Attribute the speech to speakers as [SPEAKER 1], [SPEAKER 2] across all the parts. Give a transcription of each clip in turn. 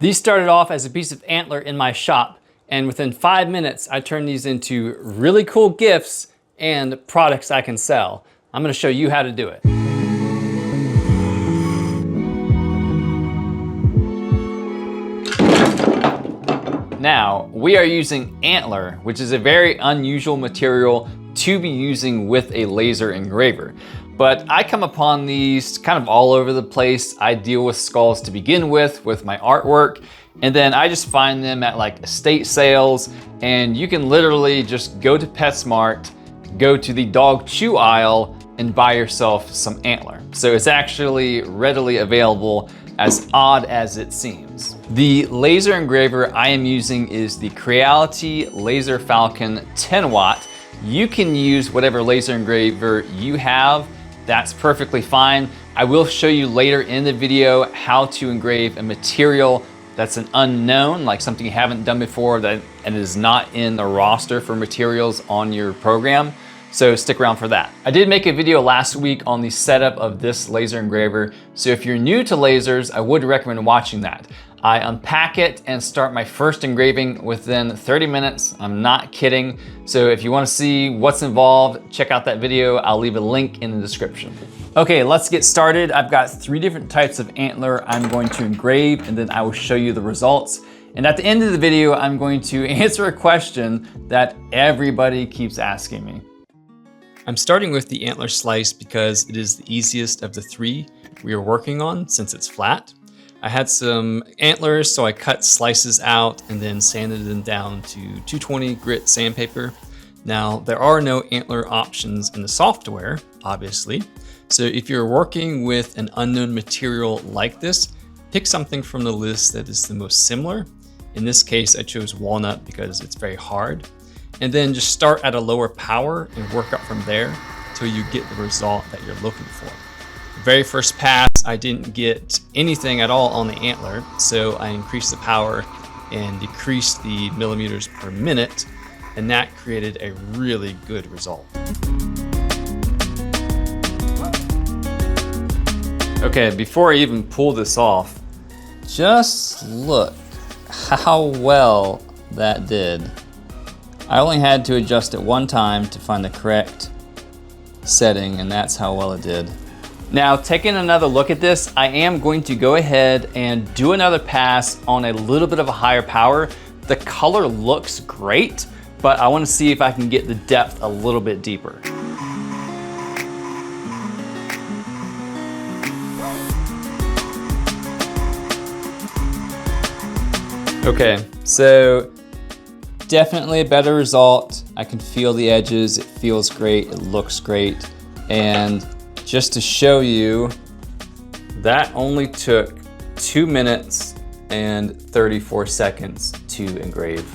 [SPEAKER 1] These started off as a piece of antler in my shop, and within 5 minutes, I turned these into really cool gifts and products I can sell. I'm gonna show you how to do it. Now, we are using antler, which is a very unusual material to be using with a laser engraver. But I come upon these kind of all over the place. I deal with skulls to begin with my artwork, and then I just find them at like estate sales, and you can literally just go to PetSmart, go to the dog chew aisle, and buy yourself some antler. So it's actually readily available, as odd as it seems. The laser engraver I am using is the Creality Laser Falcon 10 watt. You can use whatever laser engraver you have. That's perfectly fine. I will show you later in the video how to engrave a material that's an unknown, like something you haven't done before and is not in the roster for materials on your program. So stick around for that. I did make a video last week on the setup of this laser engraver. So if you're new to lasers, I would recommend watching that. I unpack it and start my first engraving within 30 minutes. I'm not kidding. So if you want to see what's involved, check out that video. I'll leave a link in the description. Okay, let's get started. I've got 3 different types of antler I'm going to engrave, and then I will show you the results. And at the end of the video, I'm going to answer a question that everybody keeps asking me. I'm starting with the antler slice because it is the easiest of the 3 we are working on since it's flat. I had some antlers, so I cut slices out and then sanded them down to 220 grit sandpaper. Now, there are no antler options in the software, obviously. So if you're working with an unknown material like this, pick something from the list that is the most similar. In this case, I chose walnut because it's very hard. And then just start at a lower power and work up from there until you get the result that you're looking for. The very first pass, I didn't get anything at all on the antler, so I increased the power and decreased the millimeters per minute, and that created a really good result. Okay, before I even pull this off, just look how well that did. I only had to adjust it one time to find the correct setting, and that's how well it did. Now, taking another look at this, I am going to go ahead and do another pass on a little bit of a higher power. The color looks great, but I want to see if I can get the depth a little bit deeper. Okay, so definitely a better result. I can feel the edges, it feels great, it looks great. And just to show you, that only took 2 minutes and 34 seconds to engrave.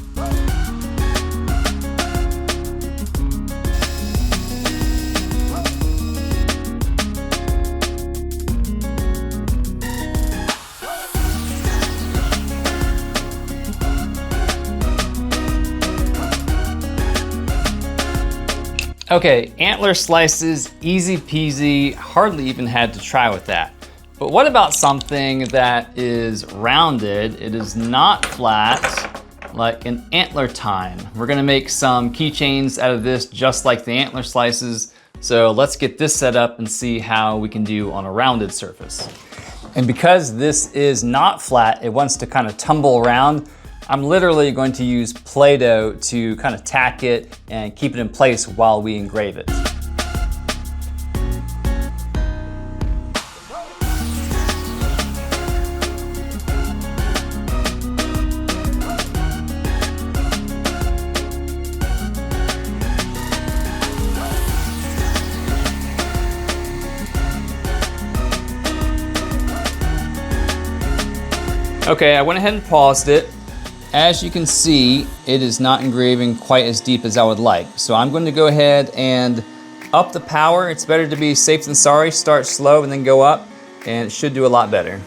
[SPEAKER 1] Okay, antler slices, easy peasy, hardly even had to try with that. But what about something that is rounded? It is not flat, like an antler tine. We're gonna make some keychains out of this just like the antler slices. So let's get this set up and see how we can do on a rounded surface. And because this is not flat, it wants to kind of tumble around, I'm literally going to use Play-Doh to kind of tack it and keep it in place while we engrave it. Okay, I went ahead and paused it. As you can see, it is not engraving quite as deep as I would like. So I'm going to go ahead and up the power. It's better to be safe than sorry. Start slow and then go up, and it should do a lot better.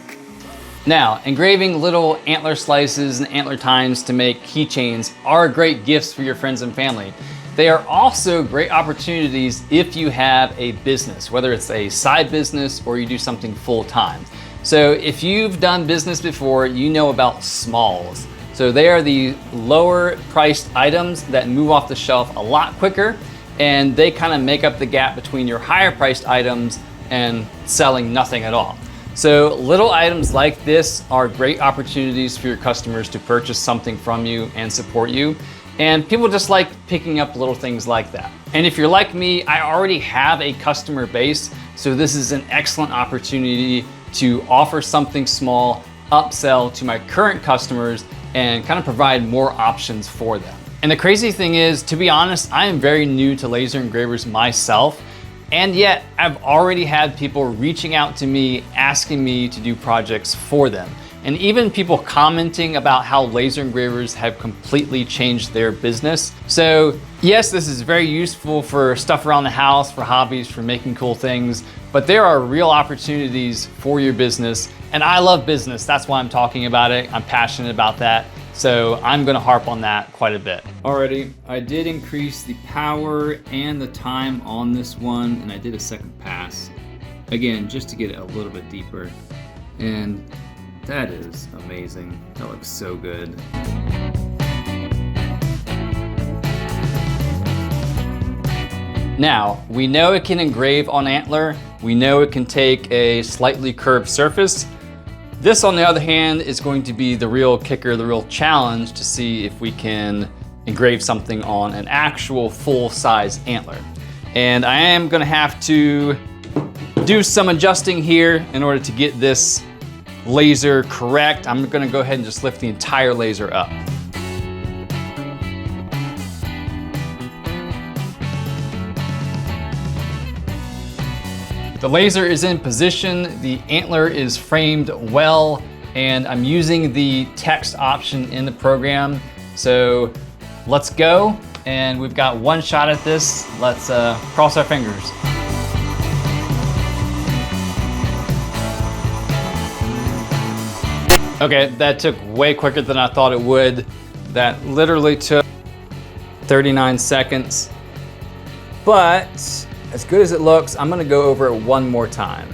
[SPEAKER 1] Now, engraving little antler slices and antler tines to make keychains are great gifts for your friends and family. They are also great opportunities if you have a business, whether it's a side business or you do something full time. So if you've done business before, you know about smalls. So they are the lower priced items that move off the shelf a lot quicker, and they kind of make up the gap between your higher priced items and selling nothing at all. So little items like this are great opportunities for your customers to purchase something from you and support you. And people just like picking up little things like that. And if you're like me, I already have a customer base, so this is an excellent opportunity to offer something small, upsell to my current customers, and kind of provide more options for them. And the crazy thing is, to be honest, I am very new to laser engravers myself, and yet I've already had people reaching out to me, asking me to do projects for them. And even people commenting about how laser engravers have completely changed their business. So yes, this is very useful for stuff around the house, for hobbies, for making cool things, but there are real opportunities for your business. And I love business, that's why I'm talking about it. I'm passionate about that. So I'm gonna harp on that quite a bit. Alrighty, I did increase the power and the time on this one, and I did a second pass. Again, just to get it a little bit deeper. And that is amazing. That looks so good. Now, we know it can engrave on antler. We know it can take a slightly curved surface. This, on the other hand, is going to be the real kicker, the real challenge to see if we can engrave something on an actual full-size antler. And I am gonna have to do some adjusting here in order to get this laser correct. I'm gonna go ahead and just lift the entire laser up. The laser is in position, the antler is framed well, and I'm using the text option in the program. So let's go, and we've got one shot at this. Let's cross our fingers. Okay, that took way quicker than I thought it would. That literally took 39 seconds. But as good as it looks, I'm gonna go over it one more time.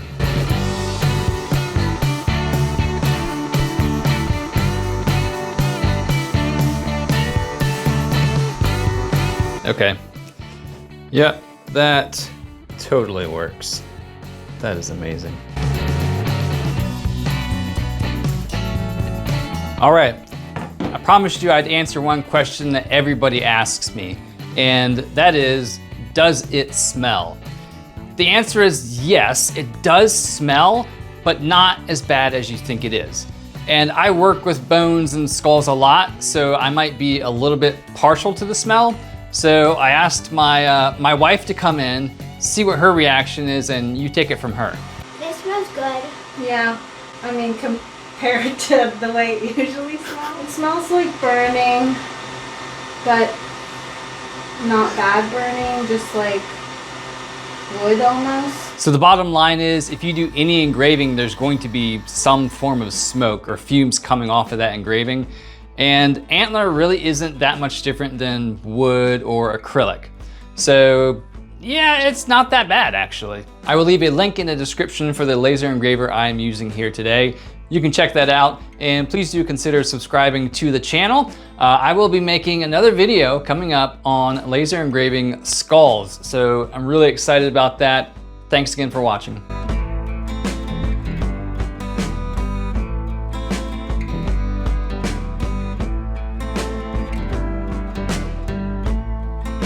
[SPEAKER 1] Okay. Yep, that totally works. That is amazing. All right, I promised you I'd answer one question that everybody asks me, and that is, does it smell? The answer is yes, it does smell, but not as bad as you think it is. And I work with bones and skulls a lot, so I might be a little bit partial to the smell. So I asked my wife to come in, see what her reaction is, and you take it from her.
[SPEAKER 2] It smells good.
[SPEAKER 3] Yeah, I mean, compared to the way it usually smells. It smells like burning, but not bad burning, just like wood almost.
[SPEAKER 1] So the bottom line is, if you do any engraving, there's going to be some form of smoke or fumes coming off of that engraving. And antler really isn't that much different than wood or acrylic. So yeah, it's not that bad actually. I will leave a link in the description for the laser engraver I am using here today. You can check that out, and please do consider subscribing to the channel. I will be making another video coming up on laser engraving skulls, so I'm really excited about that. Thanks again for watching.